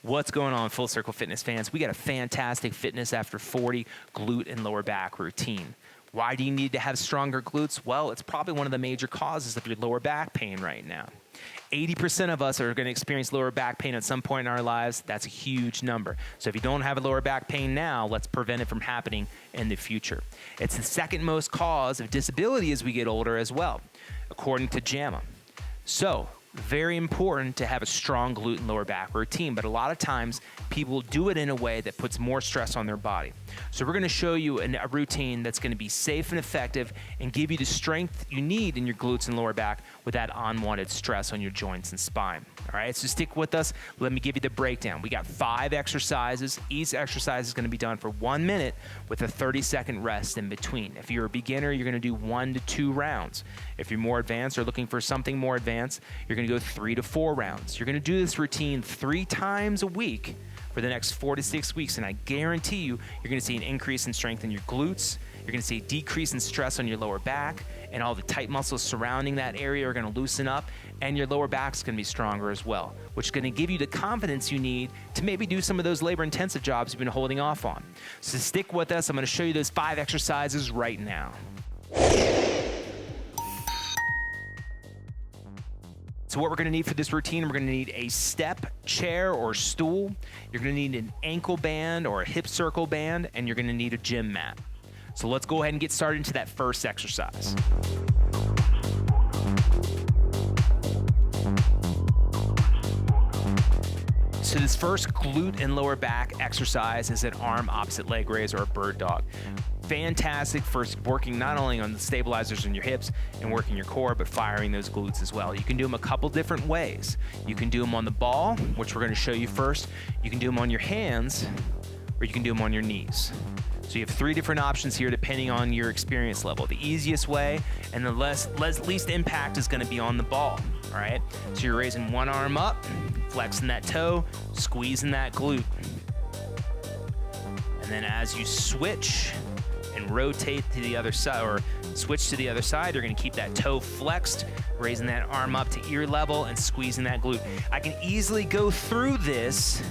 What's going on, Full Circle Fitness fans? We got a fantastic Fitness After 40 glute and lower back routine. Why do you need to have stronger glutes? Well, it's probably one of the major causes of your lower back pain right now. 80% of us are going to experience lower back pain at some point in our lives. That's a huge number. So if you don't have a lower back pain now, let's prevent it from happening in the future. It's the second most cause of disability as we get older as well, according to JAMA. So very important to have a strong glute and lower back routine, but a lot of times people do it in a way that puts more stress on their body. So we're going to show you a routine that's going to be safe and effective and give you the strength you need in your glutes and lower back without unwanted stress on your joints and spine. All right, so stick with us. Let me give you the breakdown. We got 5 exercises. Each exercise is going to be done for 1 minute with a 30-second rest in between. If you're a beginner, you're going to do 1 to 2 rounds. If you're more advanced or looking for something more advanced, you're going to go 3 to 4 rounds. You're going to do this routine 3 times a week for the next 4 to 6 weeks, and I guarantee you, you're going to see an increase in strength in your glutes. You're going to see a decrease in stress on your lower back, and all the tight muscles surrounding that area are going to loosen up, and your lower back's going to be stronger as well, which is going to give you the confidence you need to maybe do some of those labor-intensive jobs you've been holding off on. So stick with us. I'm going to show you those 5 exercises right now. So what we're going to need for this routine, we're going to need a step, chair, or stool. You're going to need an ankle band or a hip circle band, and you're going to need a gym mat. So let's go ahead and get started into that first exercise. So this first glute and lower back exercise is an arm opposite leg raise, or a bird dog. Fantastic for working not only on the stabilizers in your hips and working your core, but firing those glutes as well. You can do them a couple different ways. You can do them on the ball, which we're going to show you first. You can do them on your hands, or you can do them on your knees. So you have 3 different options here depending on your experience level. The easiest way and the least impact is going to be on the ball. All right. So you're raising one arm up, flexing that toe, squeezing that glute. And then as you switch and rotate to the other side, or switch to the other side, you're going to keep that toe flexed, raising that arm up to ear level and squeezing that glute. I can easily go through this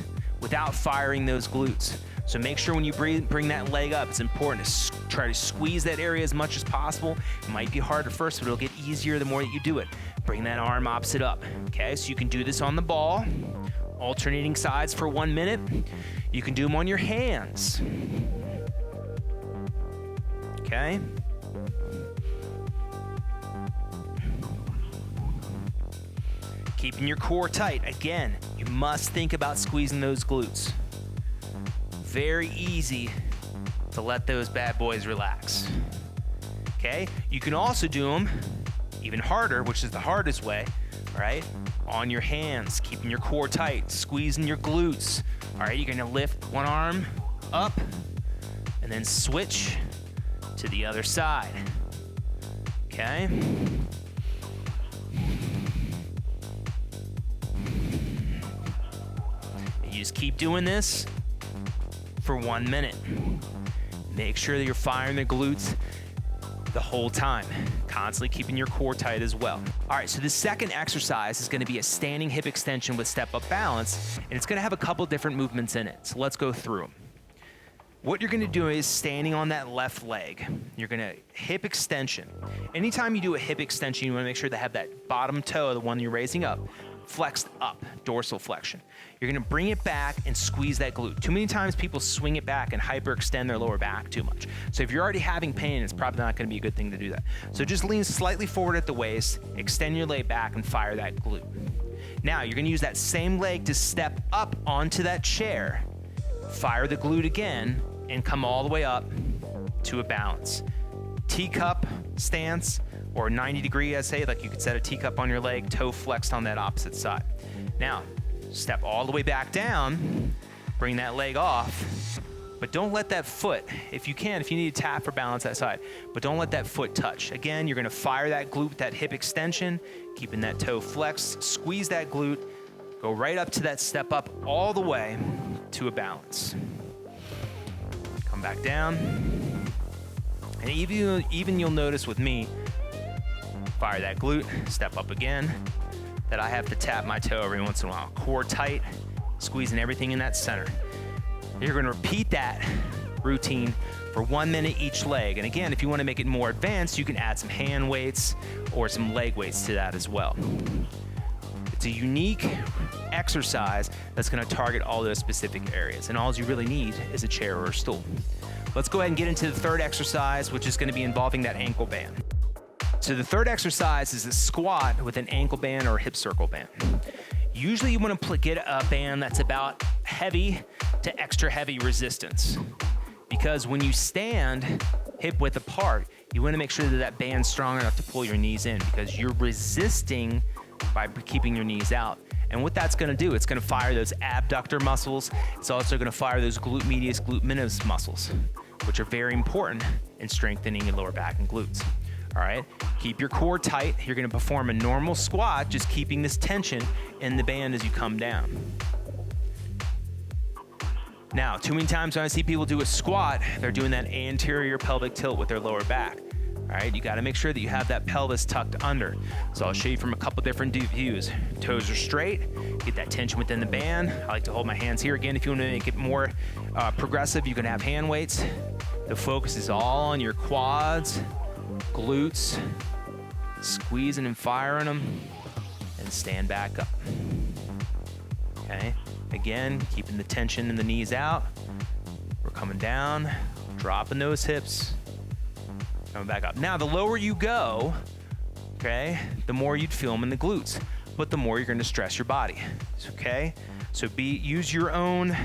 without firing those glutes. So make sure when you bring that leg up, it's important to try to squeeze that area as much as possible. It might be harder first, but it'll get easier the more that you do it. Bring that arm opposite up, okay? So you can do this on the ball, alternating sides for 1 minute. You can do them on your hands, okay? Keeping your core tight. Again, you must think about squeezing those glutes. Very easy to let those bad boys relax. Okay? You can also do them even harder, which is the hardest way, all right? On your hands, keeping your core tight, squeezing your glutes. All right, you're gonna lift one arm up and then switch to the other side. Okay? You just keep doing this for 1 minute. Make sure that you're firing the glutes the whole time, constantly keeping your core tight as well. All right, so the second exercise is going to be a standing hip extension with step-up balance, and it's going to have a couple different movements in it. So let's go through them. What you're going to do is standing on that left leg, you're going to hip extension. Anytime you do a hip extension, you want to make sure to have that bottom toe, the one you're raising up, flexed up, dorsal flexion. You're gonna bring it back and squeeze that glute. Too many times people swing it back and hyperextend their lower back too much. So if you're already having pain, it's probably not gonna be a good thing to do that. So just lean slightly forward at the waist, extend your leg back and fire that glute. Now you're gonna use that same leg to step up onto that chair, fire the glute again, and come all the way up to a balance. Teacup stance, or 90 degree, I say, like you could set a teacup on your leg, toe flexed on that opposite side. Now, step all the way back down, bring that leg off, but don't let that foot, if you need to tap for balance that side, but don't let that foot touch. Again, you're gonna fire that glute, that hip extension, keeping that toe flexed, squeeze that glute, go right up to that step up all the way to a balance. Come back down. And even you'll notice with me, fire that glute, step up again, that I have to tap my toe every once in a while. Core tight, squeezing everything in that center. You're gonna repeat that routine for 1 minute each leg. And again, if you wanna make it more advanced, you can add some hand weights or some leg weights to that as well. It's a unique exercise that's gonna target all those specific areas. And all you really need is a chair or a stool. Let's go ahead and get into the third exercise, which is gonna be involving that ankle band. So the third exercise is a squat with an ankle band or a hip circle band. Usually you want to get a band that's about heavy to extra heavy resistance, because when you stand hip width apart, you want to make sure that that band's strong enough to pull your knees in, because you're resisting by keeping your knees out. And what that's going to do, it's going to fire those abductor muscles. It's also going to fire those glute medius, glute minimus muscles, which are very important in strengthening your lower back and glutes. All right, keep your core tight. You're gonna perform a normal squat, just keeping this tension in the band as you come down. Now, too many times when I see people do a squat, they're doing that anterior pelvic tilt with their lower back. All right, you gotta make sure that you have that pelvis tucked under. So I'll show you from a couple different views. Toes are straight, get that tension within the band. I like to hold my hands here. Again, if you wanna make it more progressive, you can have hand weights. The focus is all on your quads, glutes, squeezing and firing them, and stand back up. Okay, again, keeping the tension in the knees out. We're coming down, dropping those hips, coming back up. Now, the lower you go, okay, the more you'd feel them in the glutes, but the more you're gonna stress your body, okay? So use your own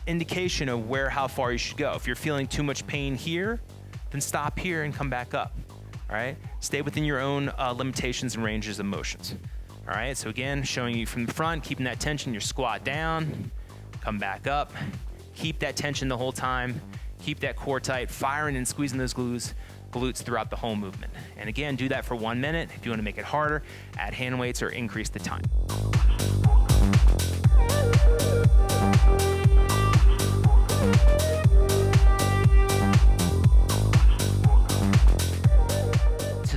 indication of how far you should go. If you're feeling too much pain here, then stop here and come back up, all right? Stay within your own limitations and ranges of motions, all right? So again, showing you from the front, keeping that tension, your squat down, come back up, keep that tension the whole time, keep that core tight, firing and squeezing those glutes throughout the whole movement. And again, do that for 1 minute. If you wanna make it harder, add hand weights or increase the time.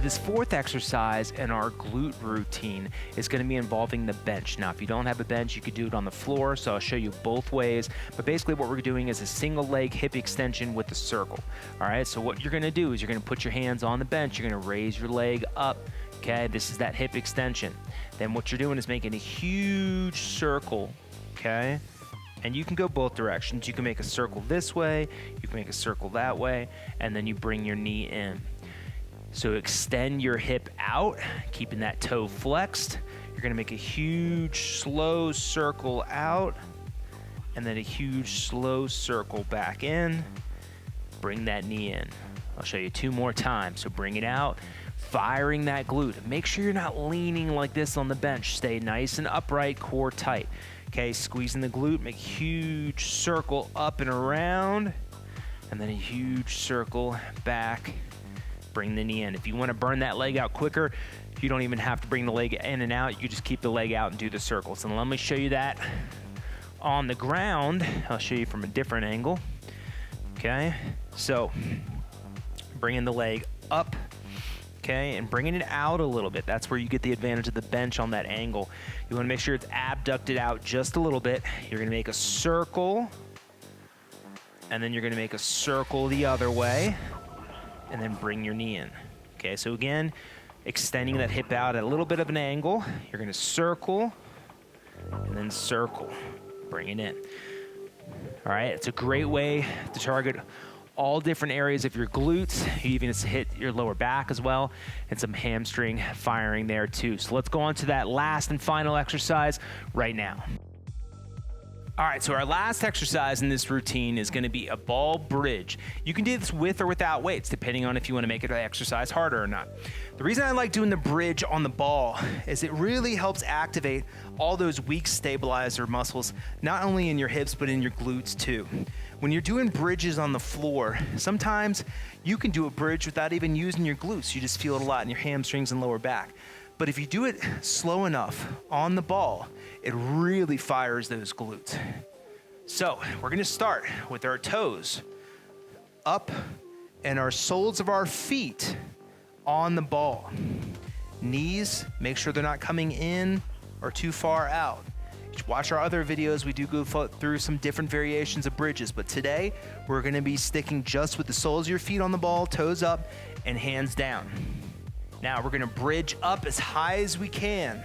This fourth exercise in our glute routine is going to be involving the bench. Now, if you don't have a bench, you could do it on the floor, so I'll show you both ways. But basically what we're doing is a single leg hip extension with a circle. All right, so what you're going to do is you're going to put your hands on the bench, you're going to raise your leg up. Okay, this is that hip extension. Then what you're doing is making a huge circle, okay? And you can go both directions. You can make a circle this way, you can make a circle that way, and then you bring your knee in. So extend your hip out, keeping that toe flexed. You're gonna make a huge, slow circle out, and then a huge, slow circle back in. Bring that knee in. I'll show you 2 more times. So bring it out, firing that glute. Make sure you're not leaning like this on the bench. Stay nice and upright, core tight. Okay, squeezing the glute, make a huge circle up and around, and then a huge circle back. Bring the knee in. If you want to burn that leg out quicker, you don't even have to bring the leg in and out. You just keep the leg out and do the circles. And let me show you that on the ground. I'll show you from a different angle. Okay, so bringing the leg up, okay, and bringing it out a little bit. That's where you get the advantage of the bench on that angle. You want to make sure it's abducted out just a little bit. You're going to make a circle, and then you're going to make a circle the other way, and then bring your knee in. Okay, so again, extending that hip out at a little bit of an angle. You're gonna circle, and then circle, bring it in. All right, it's a great way to target all different areas of your glutes. You even hit your lower back as well, and some hamstring firing there too. So let's go on to that last and final exercise right now. All right, so our last exercise in this routine is gonna be a ball bridge. You can do this with or without weights, depending on if you wanna make it exercise harder or not. The reason I like doing the bridge on the ball is it really helps activate all those weak stabilizer muscles, not only in your hips, but in your glutes too. When you're doing bridges on the floor, sometimes you can do a bridge without even using your glutes. You just feel it a lot in your hamstrings and lower back. But if you do it slow enough on the ball, it really fires those glutes. So we're gonna start with our toes up and our soles of our feet on the ball. Knees, make sure they're not coming in or too far out. Watch our other videos. We do go through some different variations of bridges, but today we're gonna be sticking just with the soles of your feet on the ball, toes up, and hands down. Now we're gonna bridge up as high as we can.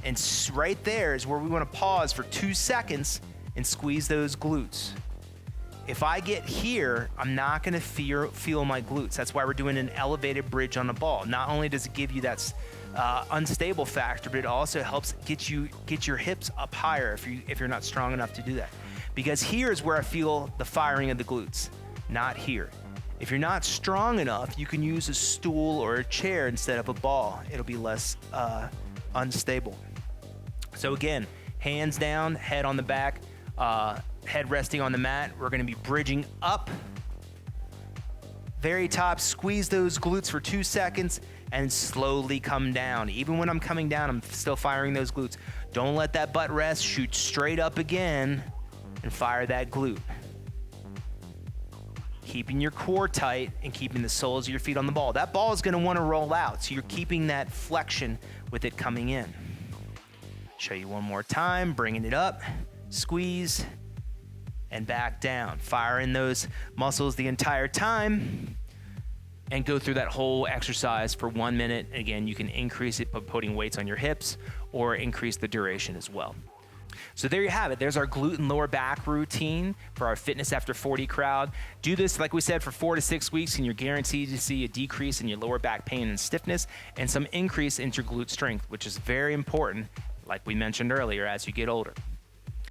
And right there is where we wanna pause for 2 seconds and squeeze those glutes. If I get here, I'm not gonna feel my glutes. That's why we're doing an elevated bridge on the ball. Not only does it give you that unstable factor, but it also helps get your hips up higher if you're not strong enough to do that. Because here is where I feel the firing of the glutes, not here. If you're not strong enough, you can use a stool or a chair instead of a ball. It'll be less unstable. So again, hands down, head on the back, head resting on the mat. We're gonna be bridging up. Very top, squeeze those glutes for 2 seconds and slowly come down. Even when I'm coming down, I'm still firing those glutes. Don't let that butt rest, shoot straight up again and fire that glute. Keeping your core tight and keeping the soles of your feet on the ball. That ball is gonna wanna roll out, so you're keeping that flexion with it coming in. Show you one more time, bringing it up, squeeze, and back down. Fire in those muscles the entire time and go through that whole exercise for 1 minute. Again, you can increase it by putting weights on your hips or increase the duration as well. So there you have it. There's our glute and lower back routine for our Fitness After 40 crowd. Do this, like we said, for 4 to 6 weeks and you're guaranteed to see a decrease in your lower back pain and stiffness and some increase in your glute strength, which is very important, like we mentioned earlier, as you get older.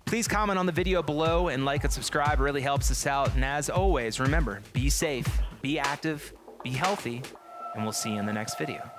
Please comment on the video below and like and subscribe. It really helps us out. And as always, remember, be safe, be active, be healthy, and we'll see you in the next video.